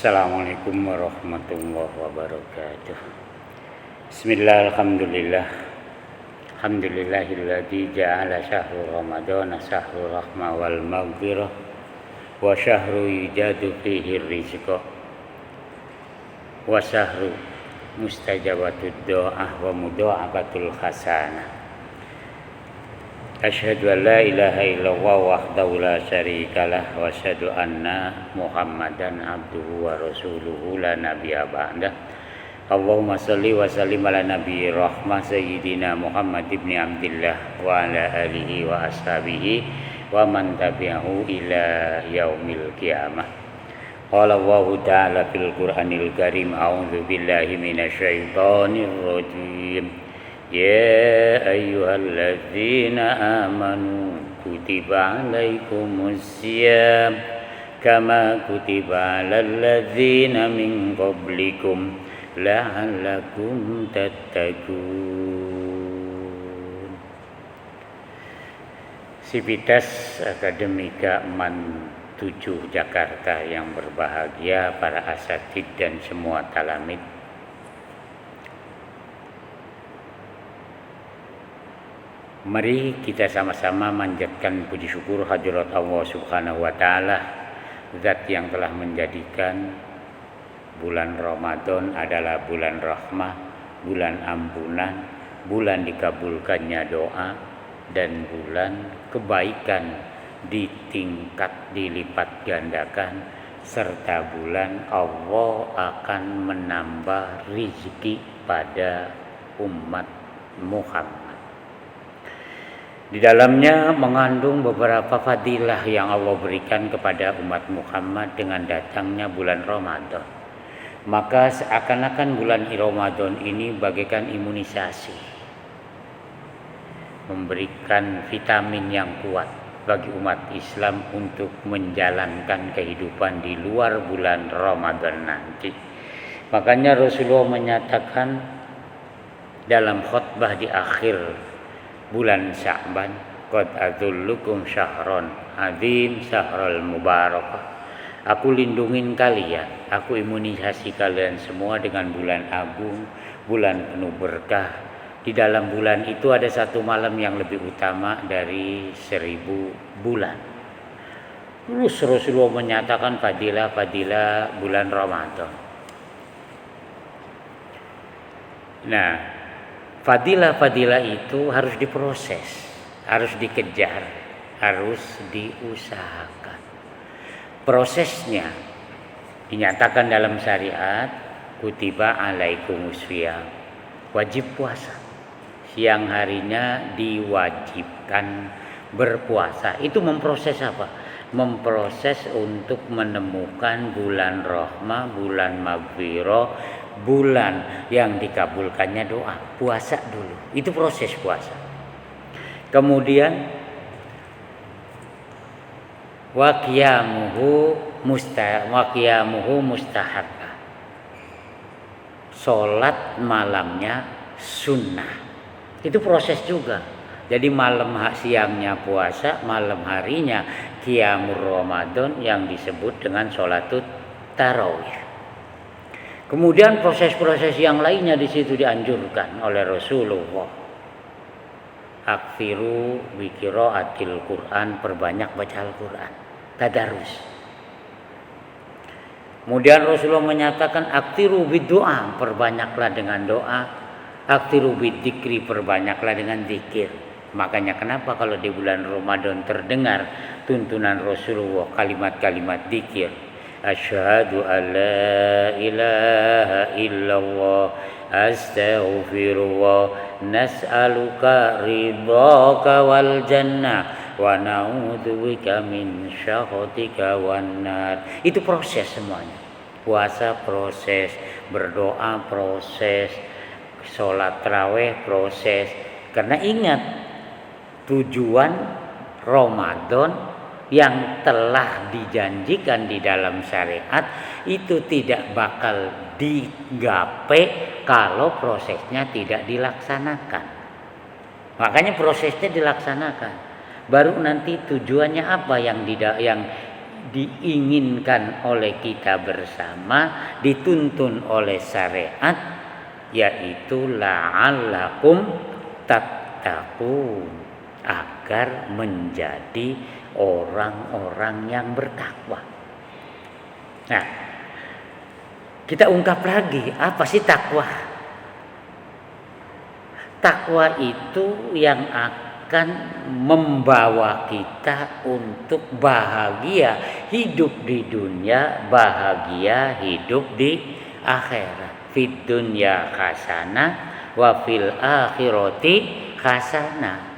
Assalamualaikum warahmatullahi wabarakatuh. Bismillah, alhamdulillah. Alhamdulillahilladzi ja'ala syahrul ramadana syahrul rahmah wal maghfirah wa syahru yujadu fihi rizqa wa syahru mustajabatud do'ah wa mudha'afatul hasanah. Asyhadu an la ilaha illallah wahdahu la syarikalah wa asyhadu anna Muhammadan abduhu wa rasuluhu la nabiyya ba'dah. Allahumma shalli wa sallim ala nabiyyi rahmah sayyidina Muhammad ibn Abdillah wa ala alihi wa ashabihi wa man tabi'ahu ila yaumil qiyamah. Qala Allahu ta'ala fil Qur'anil Karim, a'udzu billahi minasyaitonir rajim. Ya ayyuhalladzina amanu kutiba alaikumus syiyam kama kutiba alal ladzina min qablikum la'allakum tattaqun. Sivitas Akademika MAN 7 Jakarta yang berbahagia, para asatidz dan semua talamid. Mari kita sama-sama manjatkan puji syukur hadirat Allah Subhanahu wa taala, zat yang telah menjadikan bulan Ramadan adalah bulan rahmah, bulan ampunan, bulan dikabulkannya doa, dan bulan kebaikan ditingkat dilipat gandakan, serta bulan Allah akan menambah rizki pada umat Muhammad. Di dalamnya mengandung beberapa fadilah yang Allah berikan kepada umat Muhammad dengan datangnya bulan Ramadan. Maka seakan-akan bulan Ramadan ini bagaikan imunisasi, memberikan vitamin yang kuat bagi umat Islam untuk menjalankan kehidupan di luar bulan Ramadan nanti. Makanya Rasulullah menyatakan dalam khutbah di akhir bulan Sya'ban, qad adzullukum syahron azim syahrul mubarakah. Aku lindungin kalian, aku imunisasi kalian semua dengan bulan agung, bulan penuh berkah. Di dalam bulan itu ada satu malam yang lebih utama dari 1000 bulan. Terus Rasulullah menyatakan fadilah bulan Ramadan. Nah, fadilah itu harus diproses, harus dikejar, harus diusahakan. Prosesnya dinyatakan dalam syariat, kutiba alaikumus syiyam, wajib puasa. Siang harinya diwajibkan berpuasa. Itu memproses apa? Memproses untuk menemukan bulan rahmah, bulan maghfirah, bulan yang dikabulkannya doa. Puasa dulu, itu proses puasa. Kemudian wa qiyamuhu mustahab. Salat malamnya sunnah. Itu proses juga. Jadi siangnya puasa, malam harinya qiyamul Ramadan yang disebut dengan sholatut tarawih. Kemudian proses-proses yang lainnya di situ dianjurkan oleh Rasulullah. Aktsiru bi qiraatil Quran, perbanyak baca Al-Quran, tadarus. Kemudian Rasulullah menyatakan aktsiru bid doa, perbanyaklah dengan doa. Aktsiru bid dzikri, perbanyaklah dengan zikir. Makanya kenapa kalau di bulan Ramadan terdengar tuntunan Rasulullah kalimat-kalimat zikir. Asyhadu an la ilaha illallah astaghfirullah nas'aluka ridhaka wal jannah wa na'udzubika min syakhatika wan nar. Itu proses semuanya. Puasa proses, berdoa proses, sholat tarawih proses. Karena ingat, tujuan Ramadan yang telah dijanjikan di dalam syariat itu tidak bakal digapai kalau prosesnya tidak dilaksanakan. Makanya prosesnya dilaksanakan. Baru nanti tujuannya apa yang diinginkan oleh kita bersama, dituntun oleh syariat, yaitu la'allakum tattaqun, agar menjadi orang-orang yang bertakwa. Nah, kita ungkap lagi, apa sih takwa? Takwa itu yang akan membawa kita untuk bahagia hidup di dunia, bahagia hidup di akhirat. Fid dunya hasanah wa fil akhirati hasanah.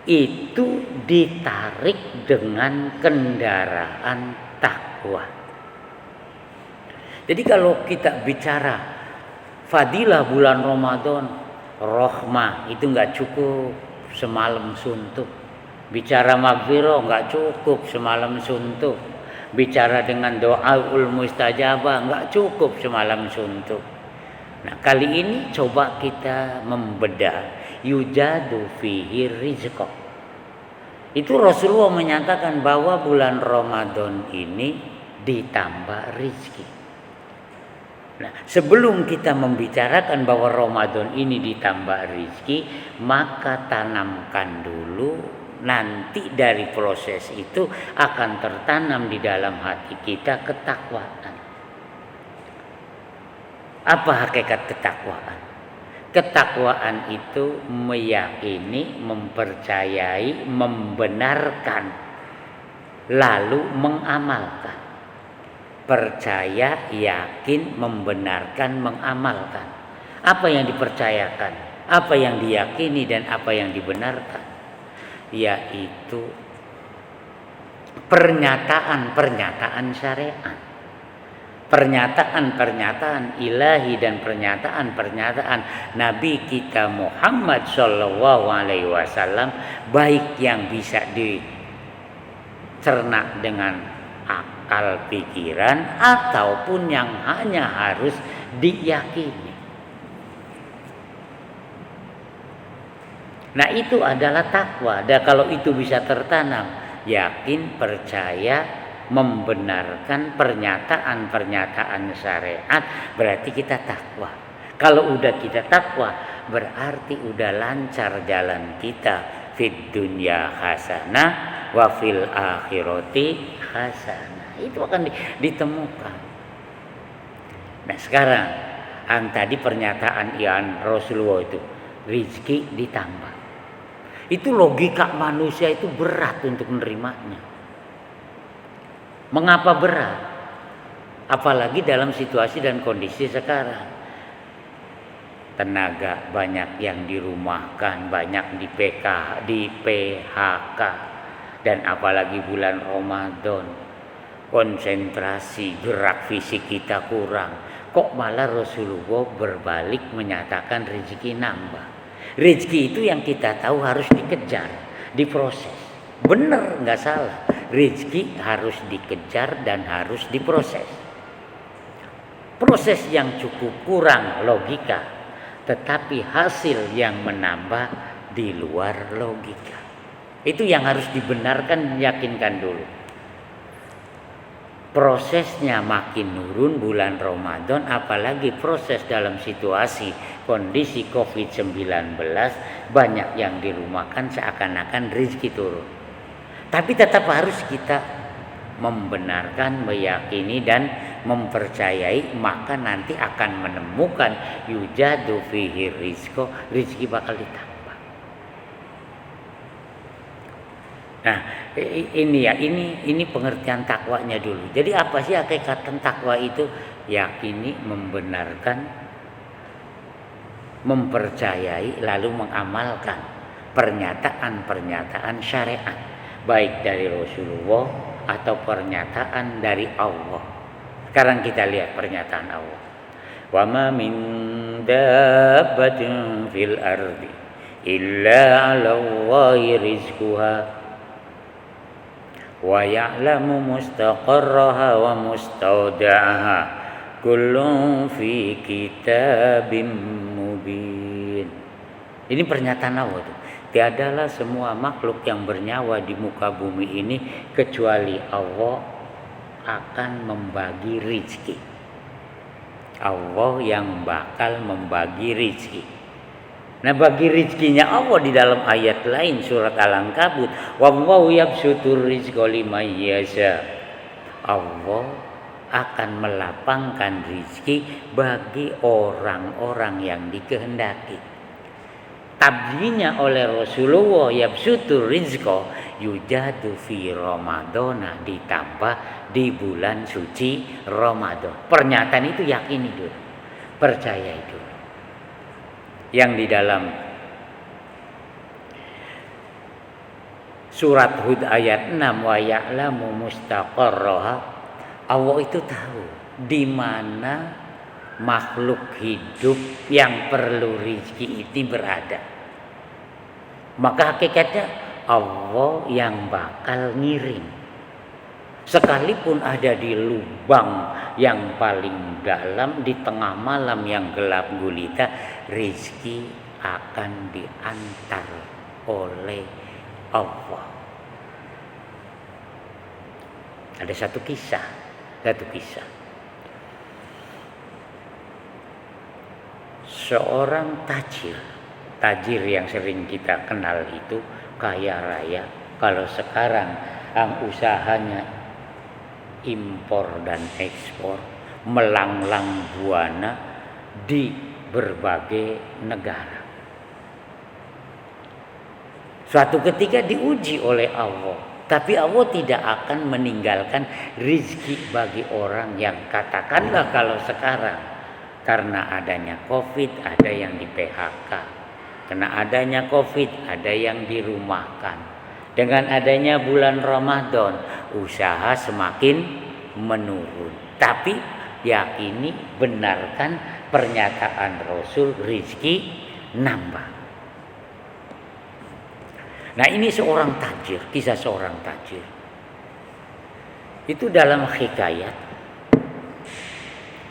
Itu ditarik dengan kendaraan takwa. Jadi kalau kita bicara fadilah bulan Ramadan, rahmah, itu nggak cukup semalam suntuk. Bicara maghfirah nggak cukup semalam suntuk. Bicara dengan doaul mustajabah nggak cukup semalam suntuk. Nah, kali ini coba kita membedah yujadu fihi rizqa. Itu Rasulullah menyatakan bahwa bulan Ramadan ini ditambah rizki. Nah, sebelum kita membicarakan bahwa Ramadan ini ditambah rizki, maka tanamkan dulu, nanti dari proses itu akan tertanam di dalam hati kita ketakwaan. Apa hakikat ketakwaan? Ketakwaan itu meyakini, mempercayai, membenarkan, lalu mengamalkan. Percaya, yakin, membenarkan, mengamalkan. Apa yang dipercayakan, apa yang diyakini, dan apa yang dibenarkan, yaitu pernyataan-pernyataan syariat, pernyataan-pernyataan ilahi, dan pernyataan-pernyataan Nabi kita Muhammad SAW, baik yang bisa dicerna dengan akal pikiran ataupun yang hanya harus diyakini. Nah, itu adalah takwa. Dan kalau itu bisa tertanam, yakin, percaya, membenarkan pernyataan-pernyataan syariat, berarti kita takwa. Kalau udah kita takwa, berarti udah lancar jalan kita. Fid dunya hasanah wa fil akhirati hasanah. Itu akan ditemukan. Nah, sekarang tadi pernyataan Ian Rasulullah itu, rizki ditambah. Itu logika manusia itu berat untuk menerimanya. Mengapa berat? Apalagi dalam situasi dan kondisi sekarang. Tenaga banyak yang dirumahkan, banyak di PHK, dan apalagi bulan Ramadan, konsentrasi, gerak fisik kita kurang. Kok malah Rasulullah berbalik menyatakan rezeki nambah. Rezeki itu yang kita tahu harus dikejar, diproses. Benar, nggak salah. Rezeki harus dikejar dan harus diproses. Proses yang cukup kurang logika, tetapi hasil yang menambah di luar logika. Itu yang harus dibenarkan, yakinkan dulu. Prosesnya makin nurun bulan Ramadan, apalagi proses dalam situasi kondisi COVID-19, banyak yang dirumahkan seakan-akan rezeki turun. Tapi tetap harus kita membenarkan, meyakini, dan mempercayai, maka nanti akan menemukan yujadu fihi rizqo, rezeki bakal ditambah. Nah, ini pengertian takwanya dulu. Jadi apa sih hakikat takwa itu? Yakini, membenarkan, mempercayai, lalu mengamalkan pernyataan-pernyataan syariat, baik dari Rasulullah atau pernyataan dari Allah. Sekarang kita lihat pernyataan Allah. Wa ma min dabbatin fil ardi illa 'ala Allahi rizquha wa ya'lamu mustaqarraha wa mustawda'aha kullun fi kitabim mubin. Ini pernyataan Allah tuh. Tiadalah semua makhluk yang bernyawa di muka bumi ini kecuali Allah akan membagi rizki. Allah yang bakal membagi rizki. Nah, bagi rizkinya Allah di dalam ayat lain surat Al-Ankabut, wallahu yabsutur rizqa liman yasha. Allah akan melapangkan rizki bagi orang-orang yang dikehendaki. Tabyinya oleh Rasulullah yabsutur rizqa yujadu fi Ramadana, ditambah di bulan suci Ramadan. Pernyataan itu yakini dulu, percaya itu. Yang di dalam surat Hud ayat 6, wa ya'lamu mustaqarraha, Allah itu tahu di mana makhluk hidup yang perlu rizki ini berada. Maka hakikatnya Allah yang bakal ngirim. Sekalipun ada di lubang yang paling dalam, di tengah malam yang gelap gulita, rizki akan diantar oleh Allah. Ada satu kisah. Seorang tajir yang sering kita kenal itu kaya raya. Kalau sekarang usahanya impor dan ekspor, melanglang buana di berbagai negara. Suatu ketika diuji oleh Allah, tapi Allah tidak akan meninggalkan rizki bagi orang yang katakanlah kalau sekarang karena adanya COVID ada yang di PHK, karena adanya COVID ada yang dirumahkan. Dengan adanya bulan Ramadan usaha semakin menurun. Tapi yakini, benarkan pernyataan Rasul, rizki nambah. Nah, ini seorang tajir, kisah seorang tajir. Itu dalam hikayat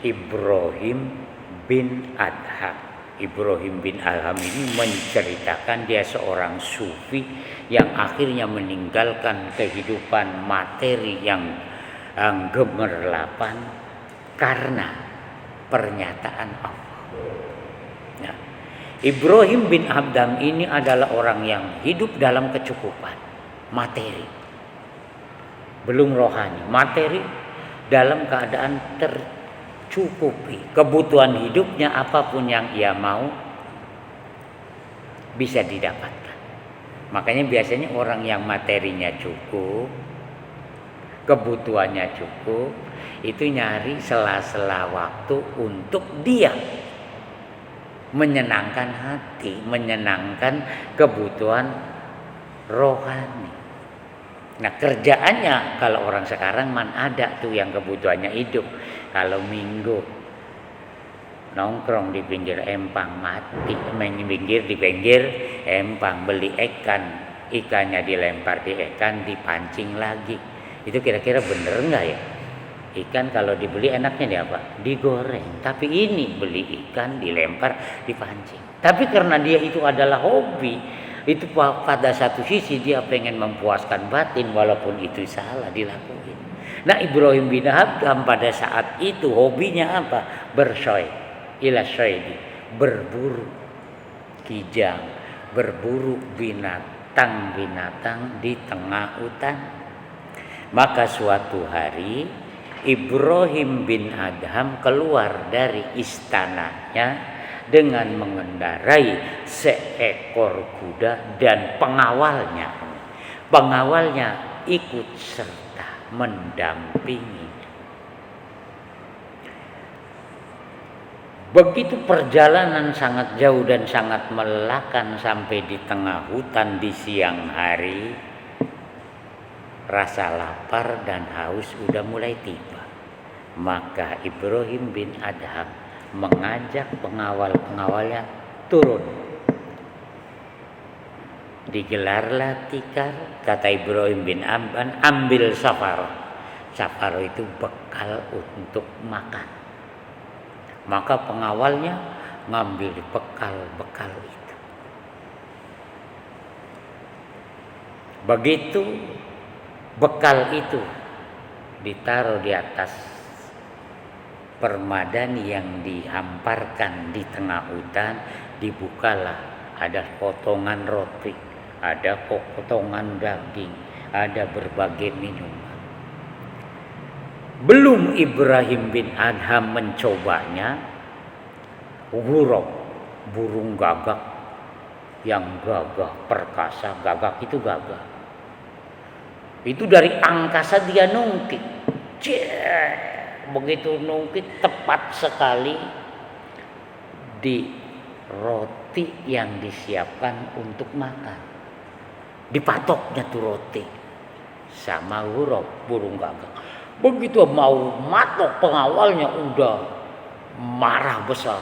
Ibrahim bin Adham. Ibrahim bin Adham ini menceritakan dia seorang sufi yang akhirnya meninggalkan kehidupan materi yang gemerlapan karena pernyataan Allah. Nah, Ibrahim bin Adham ini adalah orang yang hidup dalam kecukupan materi, belum rohani. Materi dalam keadaan tercukupi, kebutuhan hidupnya apapun yang ia mau bisa didapatkan. Makanya biasanya orang yang materinya cukup, kebutuhannya cukup, itu nyari sela-sela waktu untuk dia menyenangkan hati, menyenangkan kebutuhan rohani. Nah, kerjaannya kalau orang sekarang ada tuh yang kebutuhannya hidup. Kalau minggu nongkrong di pinggir empang, mati di pinggir empang, beli ikannya dilempar di ikan, dipancing lagi. Itu kira-kira bener enggak ya? Ikan kalau dibeli enaknya di apa? Digoreng. Tapi ini beli ikan dilempar, dipancing. Tapi karena dia itu adalah hobi, itu pada satu sisi dia pengen mempuaskan batin walaupun itu salah dilakuin. Nah, Ibrahim bin Adham pada saat itu hobinya apa? Berburu kijang, berburu binatang di tengah hutan. Maka suatu hari Ibrahim bin Adham keluar dari istananya dengan mengendarai seekor kuda dan pengawalnya ikut serta mendampingi. Begitu perjalanan sangat jauh dan sangat melelahkan sampai di tengah hutan di siang hari, rasa lapar dan haus sudah mulai tiba. Maka Ibrahim bin Adham mengajak pengawal-pengawalnya turun. Digelarlah tikar, kata Ibrahim bin Adham, ambil safaroh. Safaroh itu bekal untuk makan. Maka pengawalnya ngambil bekal-bekal itu. Begitu bekal itu ditaruh di atas permadani yang dihamparkan di tengah hutan, dibukalah, ada potongan roti, ada potongan daging, ada berbagai minuman. Belum Ibrahim bin Adham mencobanya, Ghurab, burung gagak yang gagah perkasa, gagak itu gagah. Itu dari angkasa dia nungkit. Begitu nungkit tepat sekali di roti yang disiapkan untuk makan. Dipatoknya tuh roti sama Ghurab, burung gagak. Begitu mau matok, pengawalnya udah marah besar.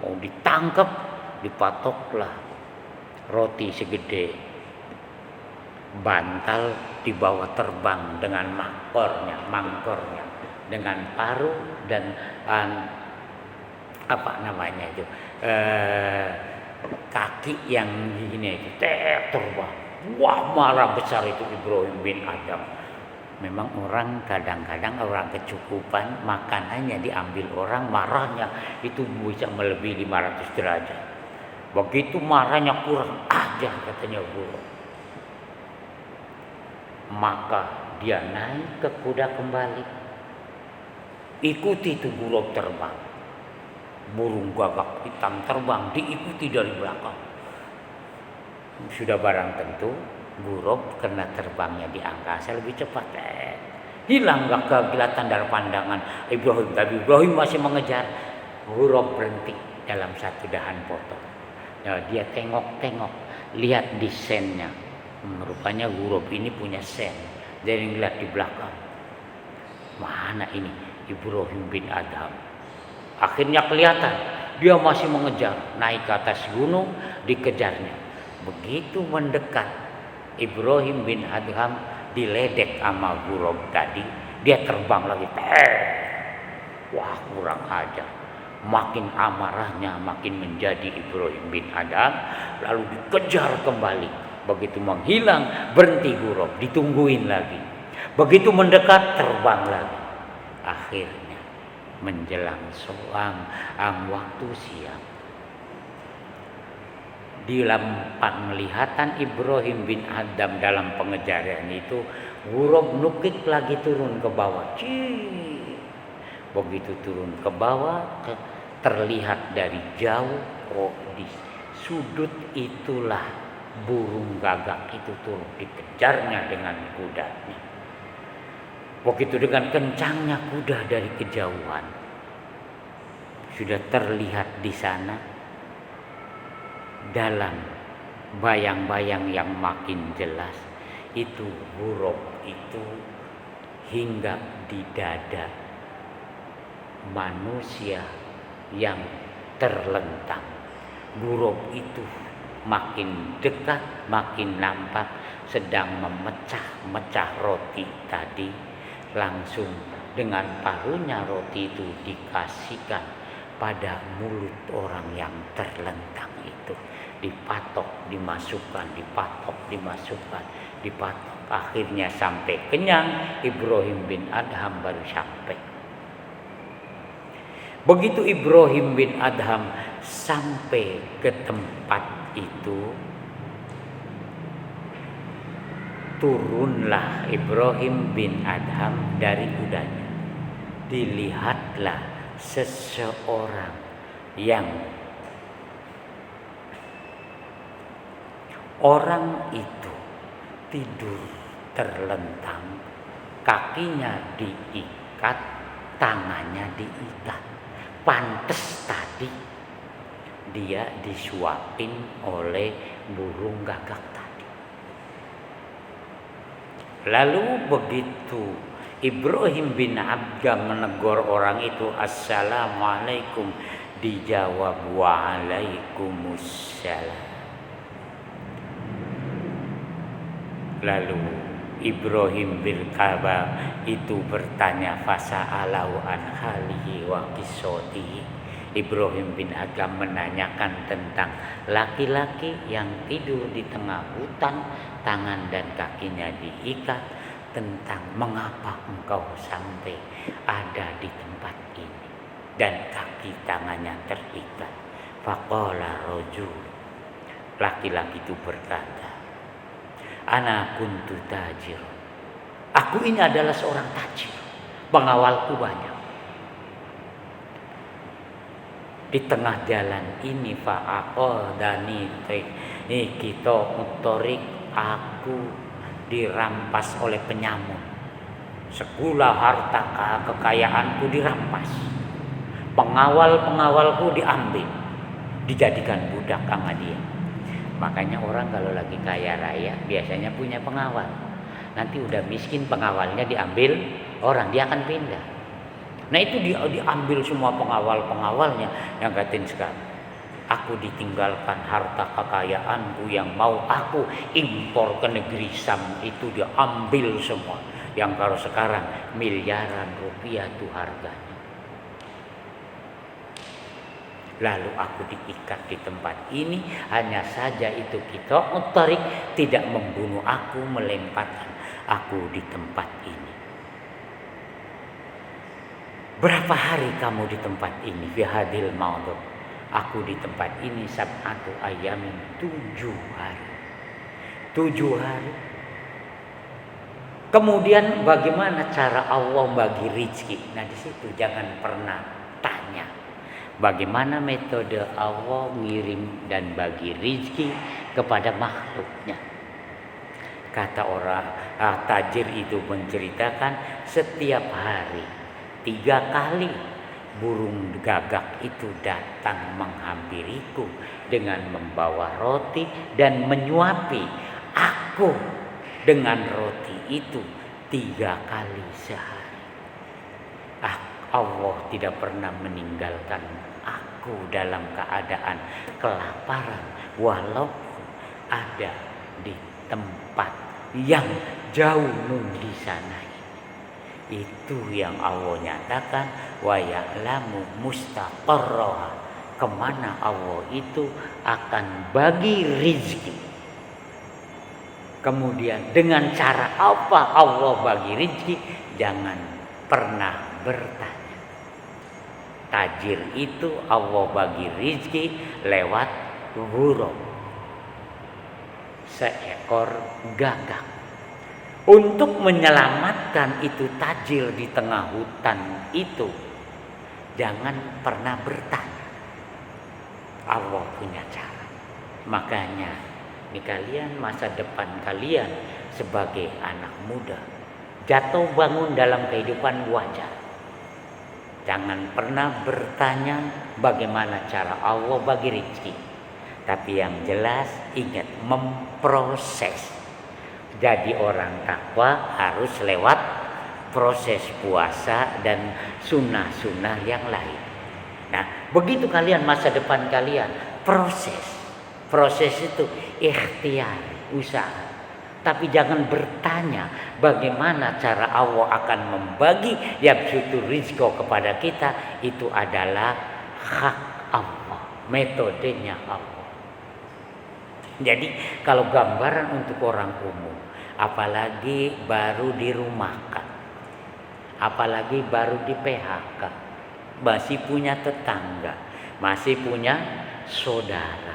Mau ditangkap, dipatoklah roti segede bantal, dibawa terbang dengan mangkornya dengan paruh dan kaki yang gini itu terbang. Wah, marah besar itu Ibrahim bin Adham. Memang orang kadang-kadang orang kecukupan makanannya diambil orang, marahnya itu bisa melebihi 500 derajat. Begitu marahnya kurang ajar katanya Ghurab. Maka dia naik ke kuda kembali. Ikuti itu Ghurab terbang. Burung gagak hitam terbang, diikuti dari belakang. Sudah barang tentu Ghurab karena terbangnya di angkasa lebih cepat. Hilang gak kelihatan dari pandangan Ibrahim. Tapi Ibrahim masih mengejar. Ghurab berhenti dalam satu dahan potong. Nah, dia tengok-tengok, lihat di sennya. Rupanya Ghurab ini punya sen. Dia ngeliat di belakang. Mana ini Ibrahim bin Adham? Akhirnya kelihatan. Dia masih mengejar. Naik ke atas gunung, dikejarnya. Begitu mendekat, Ibrahim bin Adham diledek sama Ghurab tadi. Dia terbang lagi. Wah, kurang ajar. Makin amarahnya makin menjadi Ibrahim bin Adham. Lalu dikejar kembali. Begitu menghilang, berhenti Ghurab, ditungguin lagi. Begitu mendekat, terbang lagi. Akhirnya menjelang soang waktu siang, di lampak melihatan Ibrahim bin Adham dalam pengejaran itu, Ghurab nukik lagi turun ke bawah. Begitu turun ke bawah, terlihat dari jauh, di sudut itulah burung gagak itu turun, dikejarnya dengan kudanya. Begitu dengan kencangnya kuda dari kejauhan, sudah terlihat di sana dalam bayang-bayang yang makin jelas itu Ghurab itu hinggap di dada manusia yang terlentang. Ghurab itu makin dekat, makin nampak sedang memecah-mecah roti tadi. Langsung dengan paruhnya roti itu dikasihkan pada mulut orang yang terlentang itu. Dipatok, dimasukkan, dipatok, dimasukkan, dipatok. Akhirnya sampai kenyang, Ibrahim bin Adham baru sampai. Begitu Ibrahim bin Adham sampai ke tempat itu, turunlah Ibrahim bin Adham dari kudanya. Dilihatlah seseorang yang orang itu tidur terlentang, kakinya diikat, tangannya diikat. Pantes tadi dia disuapin oleh burung gagak tadi. Lalu begitu Ibrahim bin Adham menegur orang itu, Assalamualaikum, dijawab Waalaikumsalam. Lalu Ibrahim bin Adham itu bertanya, fasa'alahu an halihi wa qisatihi. Ibrahim bin Adham menanyakan tentang laki-laki yang tidur di tengah hutan, tangan dan kakinya diikat, tentang mengapa engkau sampai ada di tempat ini dan kaki tangannya terikat. Faqala rajul, laki-laki itu berkata, ana kuntu tajir, aku ini adalah seorang tajir, pengawalku banyak. Di tengah jalan ini fa'aqadani kita mutorik, aku dirampas oleh penyamun. Segala harta kekayaanku dirampas. Pengawal-pengawalku diambil, dijadikan budak sama dia. Makanya orang kalau lagi kaya raya biasanya punya pengawal. Nanti udah miskin pengawalnya diambil orang, dia akan pindah. Nah itu diambil semua pengawal-pengawalnya yang katain sekarang. Aku ditinggalkan harta kekayaanku yang mau aku impor ke negeri Sam itu diambil semua. Yang kalau sekarang miliaran rupiah tuh harganya. Lalu aku diikat di tempat ini, hanya saja itu kita utarik tidak membunuh aku, melemparkan aku di tempat ini. Berapa hari kamu di tempat ini? Fi hadil maudhu. Aku di tempat ini sab'atu ayamin, 7 hari. 7 hari. Kemudian bagaimana cara Allah bagi rezeki? Nah di situ jangan pernah tanya bagaimana metode Allah ngirim dan bagi rezeki kepada makhluknya. Kata orang tajir itu menceritakan setiap hari 3 kali burung gagak itu datang menghampiriku dengan membawa roti dan menyuapi aku dengan roti itu 3 kali sehari. Allah tidak pernah meninggalkan aku dalam keadaan kelaparan walaupun ada di tempat yang jauh di sana. Itu yang Allah nyatakan, wa ya'lamu mustaqarraha, kemana Allah itu akan bagi rizki. Kemudian dengan cara apa Allah bagi rizki, jangan pernah bertanya. Tajir itu Allah bagi rizki lewat ghurab, seekor gagak. Untuk menyelamatkan itu tajir di tengah hutan itu, jangan pernah bertanya. Allah punya cara. Makanya di kalian, masa depan kalian sebagai anak muda, jatuh bangun dalam kehidupan wajar. Jangan pernah bertanya bagaimana cara Allah bagi rezeki. Tapi yang jelas ingat memproses. Jadi orang takwa harus lewat proses puasa dan sunnah-sunnah yang lain. Nah, begitu kalian masa depan kalian proses. Proses itu ikhtiar, usaha. Tapi jangan bertanya bagaimana cara Allah akan membagi yabsutu rizqo kepada kita. Itu adalah hak Allah, metodenya Allah. Jadi kalau gambaran untuk orang umum, apalagi baru dirumahkan, apalagi baru di PHK, masih punya tetangga, masih punya saudara,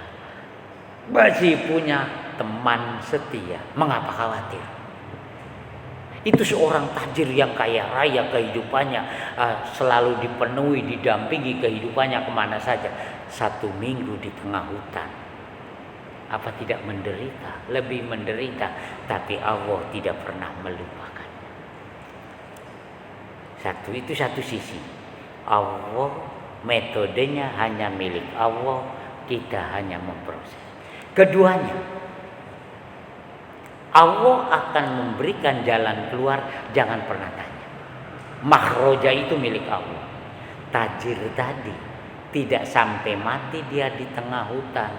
masih punya teman setia, mengapa khawatir? Itu seorang tajir yang kaya raya kehidupannya selalu dipenuhi, didampingi kehidupannya kemana saja. 1 minggu di tengah hutan, apa tidak menderita? Lebih menderita, tapi Allah tidak pernah melupakan. Itu satu sisi. Allah metodenya hanya milik Allah, kita hanya memproses. Keduanya, Allah akan memberikan jalan keluar, jangan pernah tanya. Makhroja itu milik Allah. Tajir tadi tidak sampai mati dia di tengah hutan.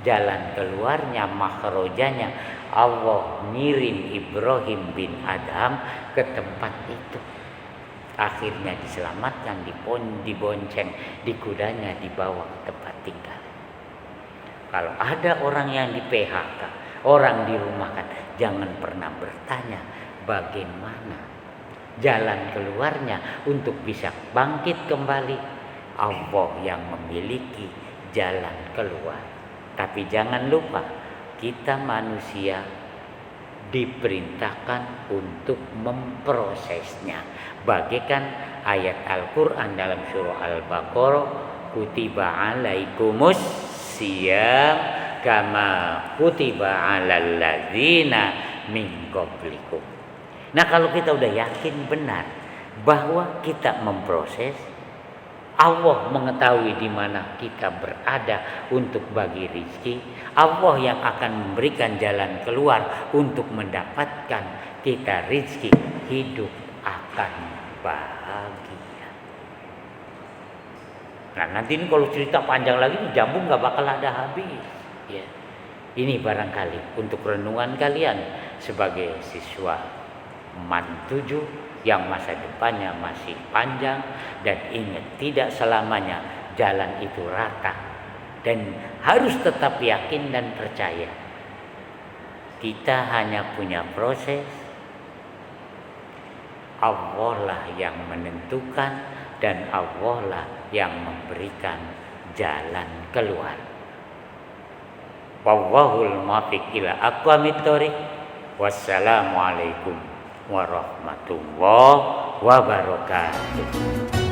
Jalan keluarnya, makhrojanya, Allah ngirim Ibrahim bin Adham ke tempat itu. Akhirnya diselamatkan, dibonceng di kudanya, dibawa ke tempat tinggal. Kalau ada orang yang di PHK, orang dirumahkan, jangan pernah bertanya bagaimana jalan keluarnya untuk bisa bangkit kembali. Allah yang memiliki jalan keluar. Tapi jangan lupa, kita manusia diperintahkan untuk memprosesnya. Bagaikan ayat Al-Quran dalam surah Al-Baqarah, kutiba alaikumus siyam kama kutiba alal ladzina min qablikum. Nah, kalau kita udah yakin benar bahwa kita memproses, Allah mengetahui di mana kita berada untuk bagi rezeki. Allah yang akan memberikan jalan keluar untuk mendapatkan kita rezeki, hidup akan bahagia. Nah, nanti ini kalau cerita panjang lagi jambu nggak bakal ada habis. Ya. Ini barangkali untuk renungan kalian sebagai siswa MAN 7 yang masa depannya masih panjang. Dan ingat, tidak selamanya jalan itu rata, dan harus tetap yakin dan percaya kita hanya punya proses. Allah lah yang menentukan dan Allah lah yang memberikan jalan keluar. Wallahul muwaffiq ila aqwamit thoriq. Wassalamualaikum warahmatullahi wabarakatuh.